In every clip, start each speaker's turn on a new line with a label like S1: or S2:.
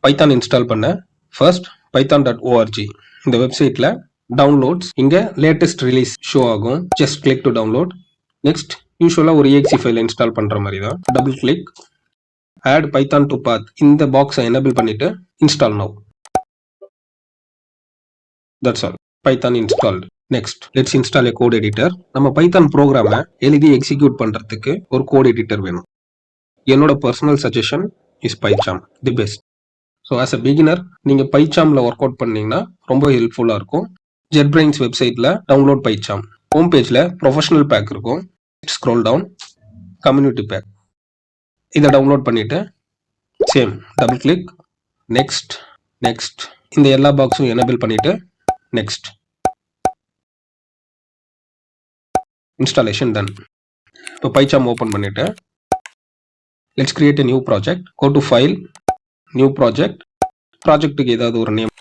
S1: Python install பண்ண first python.org இந்த வெப்சைட்ல டவுன்லோட்ஸ் இங்க லேட்டஸ்ட் ரிலீஸ் ஷோ ஆகும். Just click to download. Next யூஸ்வலா ஒரு exe ஃபைல் இன்ஸ்டால் பண்ற மாதிரி தான். Double click add python to path இந்த பாக்ஸை எனேபிள் பண்ணிட்டு install now. That's all. Python installed. Next let's install a code editor. நம்ம பைத்தான் ப்ரோக்ராமை எழுதி எக்ஸிக்யூட் பண்றதுக்கு ஒரு கோட் எடிட்டர் வேணும். என்னோட personal suggestion is PyCharm the best. So as a beginner நீங்க PyCharmல ஒர்க் அவுட் பண்ணீங்கன்னா ரொம்ப ஹெல்ப்ஃபுல்லா இருக்கும். JetBrains வெப்சைட்ல டவுன்லோட் PyCharm. ஹோம் பேஜ்ல ப்ரொஃபஷனல் பேக் இருக்கும். Scroll down community pack. இதை டவுன்லோட் பண்ணிட்டு same double click next next இந்த எல்லா பாக்ஸும் எனேபிள் பண்ணிட்டு நெக்ஸ்ட். Installation done. இப்போ PyCharm ஓப்பன் பண்ணிட்டு let's create a new project. Go to file new project. ப்ராஜெக்ட்டுக்கு ஏதாவது ஒரு name,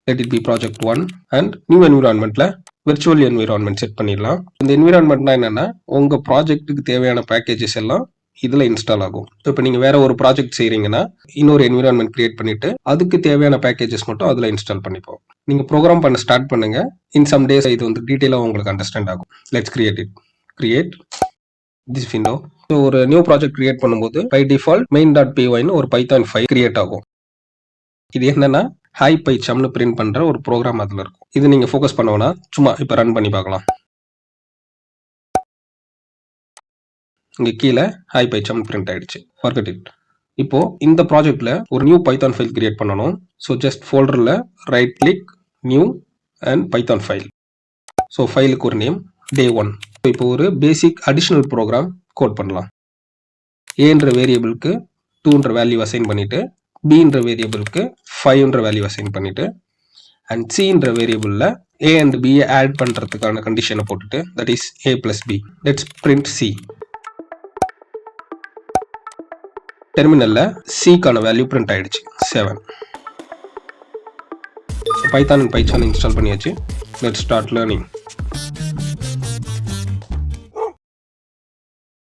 S1: let it be project 1 and new என்விரான்மெண்ட்ல விர்ச்சுவல் என்விரான்மெண்ட் செட் பண்ணிடலாம். இந்த என்விரான்மெண்ட்னா என்னன்னா உங்க ப்ராஜெக்ட்டுக்கு தேவையான பேக்கேஜஸ் எல்லாம் இதுல இன்ஸ்டால் ஆகும். இப்போ நீங்க வேற ஒரு ப்ராஜெக்ட் செய்றீங்கன்னா இன்னொரு என்விரான்மெண்ட் கிரியேட் பண்ணிட்டு அதுக்கு தேவையான பேக்கேஜஸ் மட்டும் அதுல இன்ஸ்டால் பண்ணிப்போம். நீங்க ப்ரோக்ராம் பண்ண ஸ்டார்ட் பண்ணுங்க. இன் சம் டேஸ் இது வந்து டீடைலா உங்களுக்கு அண்டர்ஸ்டாண்ட் ஆகும். Let's create it. Create this window. So ஒரு நியூ ப்ராஜெக்ட் கிரியேட் பண்ணும்போது பை டிஃபால்ட் main.py ஒரு பைத்தான் ஃபைல் கிரியேட் ஆகும். இது என்னன்னா ஹாய் PyCharmனு பிரிண்ட் பண்ற ஒரு ப்ரோக்ராம் அதுல இருக்கும். இது நீங்க ஃபோக்கஸ் பண்ணோம்னா சும்மா இப்ப ரன் பண்ணி பார்க்கலாம். இங்க கீழே ஹாய் PyCharm பிரிண்ட் ஆயிடுச்சு. forget it. இப்போ இந்த ப்ராஜெக்ட்ல ஒரு நியூ பைத்தான் ஃபைல் கிரியேட் பண்ணணும். ஸோ ஜஸ்ட் ஃபோல்டர்ல right click new and Python file. So ஃபைலுக்கு ஒரு நேம் day 1. இப்போ ஒரு பேசிக் அடிஷனல் ப்ரோக்ராம் கோட் பண்ணலாம். ஏன்ற வேரியபிளுக்கு 2ன்ற வேல்யூ அசைன் பண்ணிட்டு பின்ற வேரியபிளுக்கு 5ன்ற வேல்யூ அசைன் பண்ணிட்டு அண்ட் சின்ற வேரியபிள்ல ஏ அண்ட் பி ஆட் பண்றதுக்கான கண்டிஷனை போட்டுட்டு that is a plus b. Let's print c. டெர்மினல்ல c-க்கான வேல்யூ பிரிண்ட் ஆயிடுச்சு 7. Python and PyCharm இன்ஸ்டால் பண்ணியாச்சு. Let's start learning.